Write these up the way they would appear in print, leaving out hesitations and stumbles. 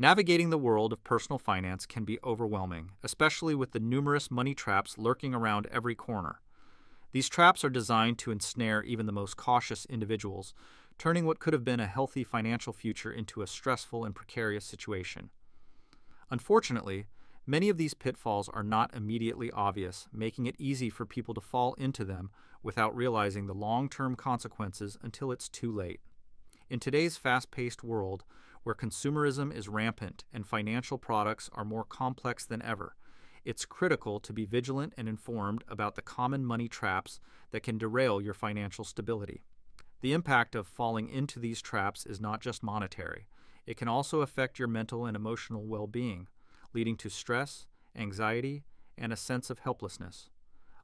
Navigating the world of personal finance can be overwhelming, especially with the numerous money traps lurking around every corner. These traps are designed to ensnare even the most cautious individuals, turning what could have been a healthy financial future into a stressful and precarious situation. Unfortunately, many of these pitfalls are not immediately obvious, making it easy for people to fall into them without realizing the long-term consequences until it's too late. In today's fast-paced world, where consumerism is rampant and financial products are more complex than ever, it's critical to be vigilant and informed about the common money traps that can derail your financial stability. The impact of falling into these traps is not just monetary. It can also affect your mental and emotional well-being, leading to stress, anxiety, and a sense of helplessness.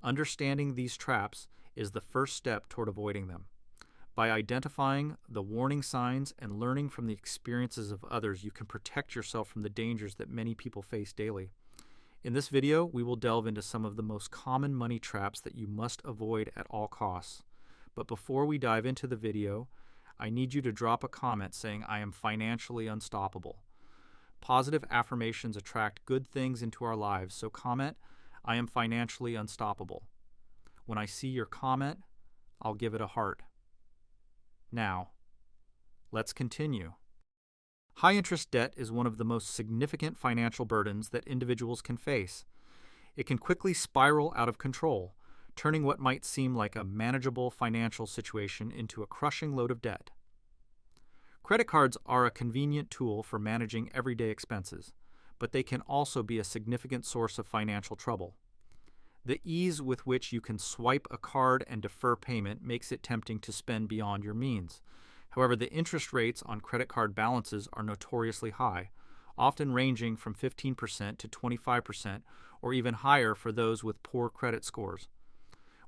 Understanding these traps is the first step toward avoiding them. By identifying the warning signs and learning from the experiences of others, you can protect yourself from the dangers that many people face daily. In this video, we will delve into some of the most common money traps that you must avoid at all costs. But before we dive into the video, I need you to drop a comment saying, "I am financially unstoppable." Positive affirmations attract good things into our lives, so comment, "I am financially unstoppable." When I see your comment, I'll give it a heart. Now, let's continue. High-interest debt is one of the most significant financial burdens that individuals can face. It can quickly spiral out of control, turning what might seem like a manageable financial situation into a crushing load of debt. Credit cards are a convenient tool for managing everyday expenses, but they can also be a significant source of financial trouble. The ease with which you can swipe a card and defer payment makes it tempting to spend beyond your means. However, the interest rates on credit card balances are notoriously high, often ranging from 15% to 25% or even higher for those with poor credit scores.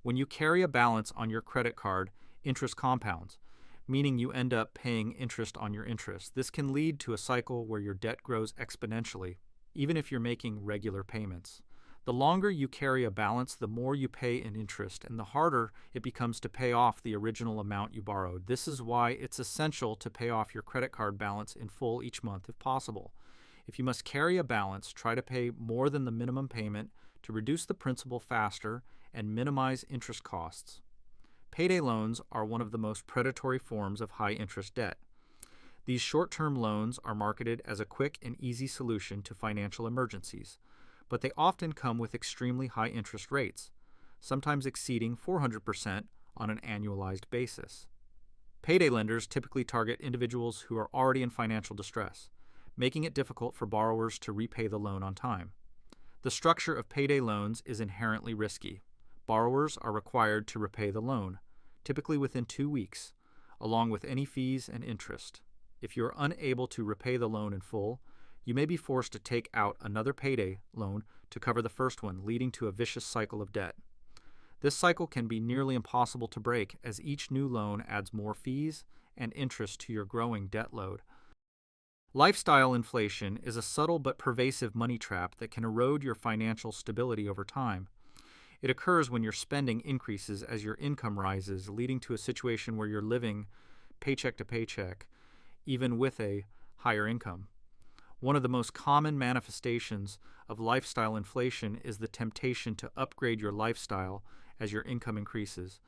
When you carry a balance on your credit card, interest compounds, meaning you end up paying interest on your interest. This can lead to a cycle where your debt grows exponentially, even if you're making regular payments. The longer you carry a balance, the more you pay in interest, and the harder it becomes to pay off the original amount you borrowed. This is why it's essential to pay off your credit card balance in full each month if possible. If you must carry a balance, try to pay more than the minimum payment to reduce the principal faster and minimize interest costs. Payday loans are one of the most predatory forms of high-interest debt. These short-term loans are marketed as a quick and easy solution to financial emergencies, but they often come with extremely high interest rates, sometimes exceeding 400% on an annualized basis. Payday lenders typically target individuals who are already in financial distress, making it difficult for borrowers to repay the loan on time. The structure of payday loans is inherently risky. Borrowers are required to repay the loan, typically within 2 weeks, along with any fees and interest. If you are unable to repay the loan in full, you may be forced to take out another payday loan to cover the first one, leading to a vicious cycle of debt. This cycle can be nearly impossible to break, as each new loan adds more fees and interest to your growing debt load. Lifestyle inflation is a subtle but pervasive money trap that can erode your financial stability over time. It occurs when your spending increases as your income rises, leading to a situation where you're living paycheck to paycheck, even with a higher income. One of the most common manifestations of lifestyle inflation is the temptation to upgrade your lifestyle as your income increases.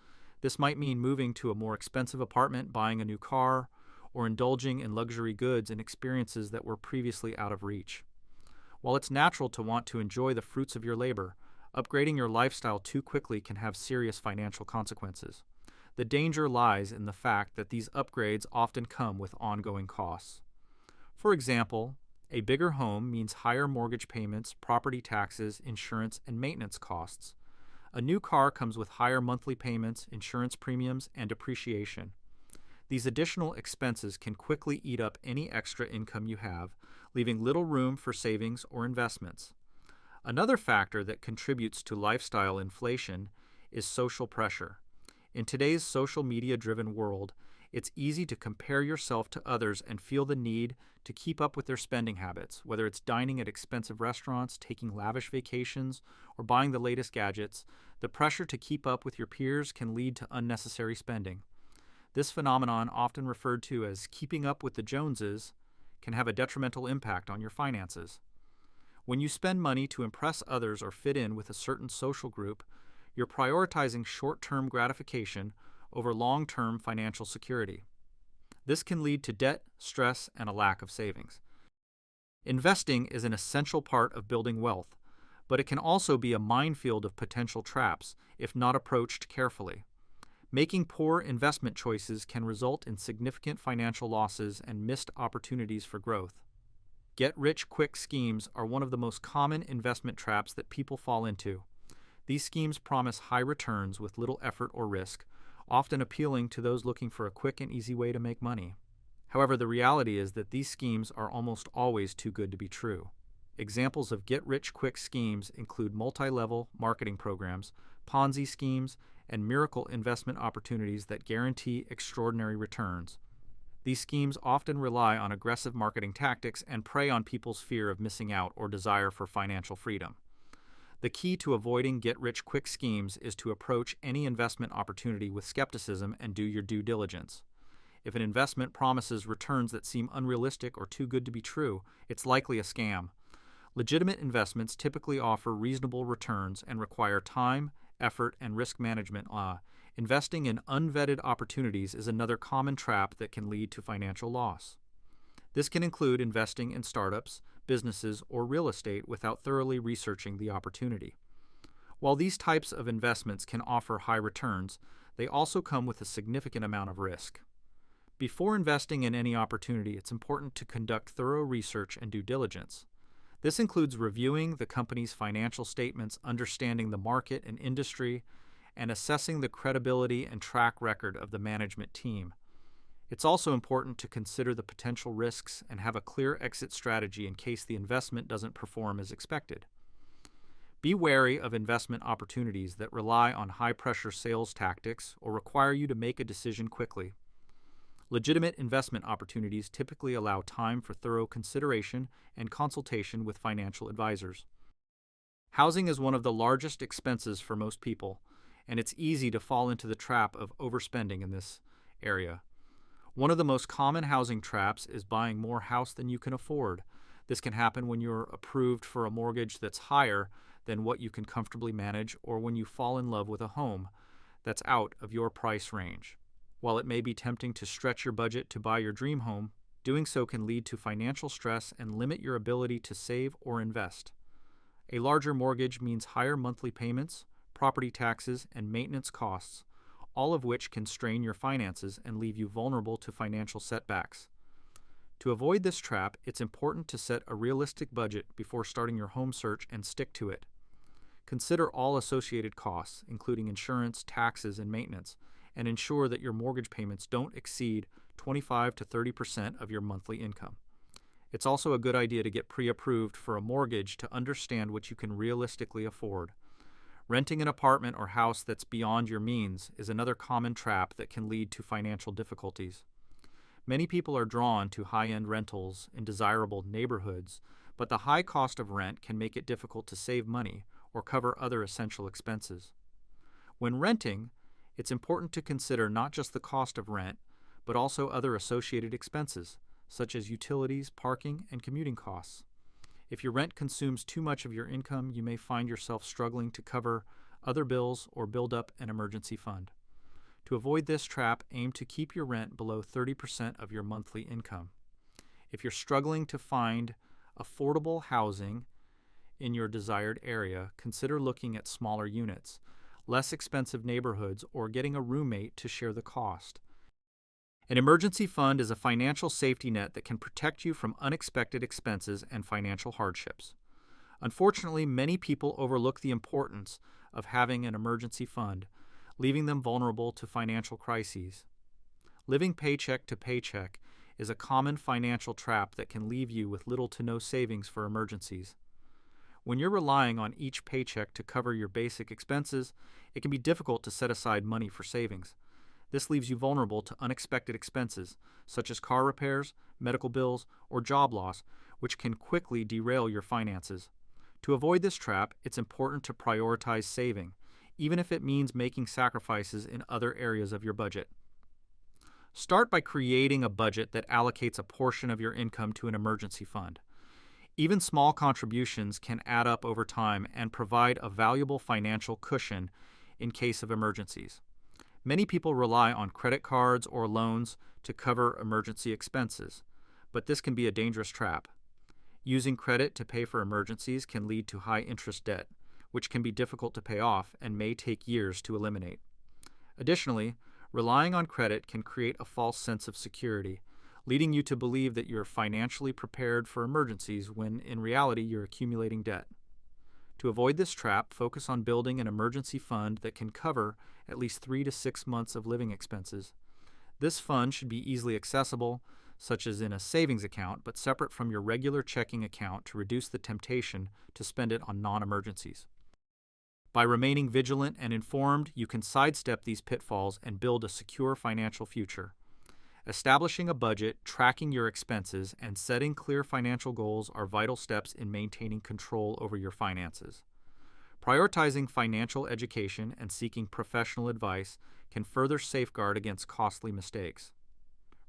This might mean moving to a more expensive apartment, buying a new car, or indulging in luxury goods and experiences that were previously out of reach. While it's natural to want to enjoy the fruits of your labor, upgrading your lifestyle too quickly can have serious financial consequences. The danger lies in the fact that these upgrades often come with ongoing costs. For example, a bigger home means higher mortgage payments, property taxes, insurance, and maintenance costs. A new car comes with higher monthly payments, insurance premiums, and depreciation. These additional expenses can quickly eat up any extra income you have, leaving little room for savings or investments. Another factor that contributes to lifestyle inflation is social pressure. In today's social media-driven world, it's easy to compare yourself to others and feel the need to keep up with their spending habits, whether it's dining at expensive restaurants, taking lavish vacations, or buying the latest gadgets. The pressure to keep up with your peers can lead to unnecessary spending. This phenomenon, often referred to as keeping up with the Joneses, can have a detrimental impact on your finances. When you spend money to impress others or fit in with a certain social group, you're prioritizing short-term gratification over long-term financial security. This can lead to debt, stress, and a lack of savings. Investing is an essential part of building wealth, but it can also be a minefield of potential traps if not approached carefully. Making poor investment choices can result in significant financial losses and missed opportunities for growth. Get-rich-quick schemes are one of the most common investment traps that people fall into. These schemes promise high returns with little effort or risk, often appealing to those looking for a quick and easy way to make money. However, the reality is that these schemes are almost always too good to be true. Examples of get-rich-quick schemes include multi-level marketing programs, Ponzi schemes, and miracle investment opportunities that guarantee extraordinary returns. These schemes often rely on aggressive marketing tactics and prey on people's fear of missing out or desire for financial freedom. The key to avoiding get-rich-quick schemes is to approach any investment opportunity with skepticism and do your due diligence. If an investment promises returns that seem unrealistic or too good to be true, it's likely a scam. Legitimate investments typically offer reasonable returns and require time, effort, and risk management. Investing in unvetted opportunities is another common trap that can lead to financial loss. This can include investing in startups, businesses, or real estate without thoroughly researching the opportunity. While these types of investments can offer high returns, they also come with a significant amount of risk. Before investing in any opportunity, it's important to conduct thorough research and due diligence. This includes reviewing the company's financial statements, understanding the market and industry, and assessing the credibility and track record of the management team. It's also important to consider the potential risks and have a clear exit strategy in case the investment doesn't perform as expected. Be wary of investment opportunities that rely on high-pressure sales tactics or require you to make a decision quickly. Legitimate investment opportunities typically allow time for thorough consideration and consultation with financial advisors. Housing is one of the largest expenses for most people, and it's easy to fall into the trap of overspending in this area. One of the most common housing traps is buying more house than you can afford. This can happen when you're approved for a mortgage that's higher than what you can comfortably manage, or when you fall in love with a home that's out of your price range. While it may be tempting to stretch your budget to buy your dream home, doing so can lead to financial stress and limit your ability to save or invest. A larger mortgage means higher monthly payments, property taxes, and maintenance costs, all of which can strain your finances and leave you vulnerable to financial setbacks. To avoid this trap, it's important to set a realistic budget before starting your home search and stick to it. Consider all associated costs, including insurance, taxes, and maintenance, and ensure that your mortgage payments don't exceed 25 to 30% of your monthly income. It's also a good idea to get pre-approved for a mortgage to understand what you can realistically afford. Renting an apartment or house that's beyond your means is another common trap that can lead to financial difficulties. Many people are drawn to high-end rentals in desirable neighborhoods, but the high cost of rent can make it difficult to save money or cover other essential expenses. When renting, it's important to consider not just the cost of rent, but also other associated expenses, such as utilities, parking, and commuting costs. If your rent consumes too much of your income, you may find yourself struggling to cover other bills or build up an emergency fund. To avoid this trap, aim to keep your rent below 30% of your monthly income. If you're struggling to find affordable housing in your desired area, consider looking at smaller units, less expensive neighborhoods, or getting a roommate to share the cost. An emergency fund is a financial safety net that can protect you from unexpected expenses and financial hardships. Unfortunately, many people overlook the importance of having an emergency fund, leaving them vulnerable to financial crises. Living paycheck to paycheck is a common financial trap that can leave you with little to no savings for emergencies. When you're relying on each paycheck to cover your basic expenses, it can be difficult to set aside money for savings. This leaves you vulnerable to unexpected expenses, such as car repairs, medical bills, or job loss, which can quickly derail your finances. To avoid this trap, it's important to prioritize saving, even if it means making sacrifices in other areas of your budget. Start by creating a budget that allocates a portion of your income to an emergency fund. Even small contributions can add up over time and provide a valuable financial cushion in case of emergencies. Many people rely on credit cards or loans to cover emergency expenses, but this can be a dangerous trap. Using credit to pay for emergencies can lead to high interest debt, which can be difficult to pay off and may take years to eliminate. Additionally, relying on credit can create a false sense of security, leading you to believe that you're financially prepared for emergencies when in reality you're accumulating debt. To avoid this trap, focus on building an emergency fund that can cover at least 3 to 6 months of living expenses. This fund should be easily accessible, such as in a savings account, but separate from your regular checking account to reduce the temptation to spend it on non-emergencies. By remaining vigilant and informed, you can sidestep these pitfalls and build a secure financial future. Establishing a budget, tracking your expenses, and setting clear financial goals are vital steps in maintaining control over your finances. Prioritizing financial education and seeking professional advice can further safeguard against costly mistakes.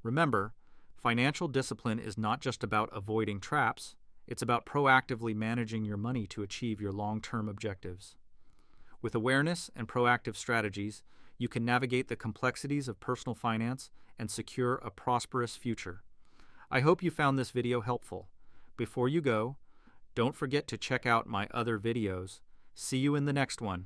Remember, financial discipline is not just about avoiding traps, it's about proactively managing your money to achieve your long-term objectives. With awareness and proactive strategies, you can navigate the complexities of personal finance and secure a prosperous future. I hope you found this video helpful. Before you go, don't forget to check out my other videos. See you in the next one.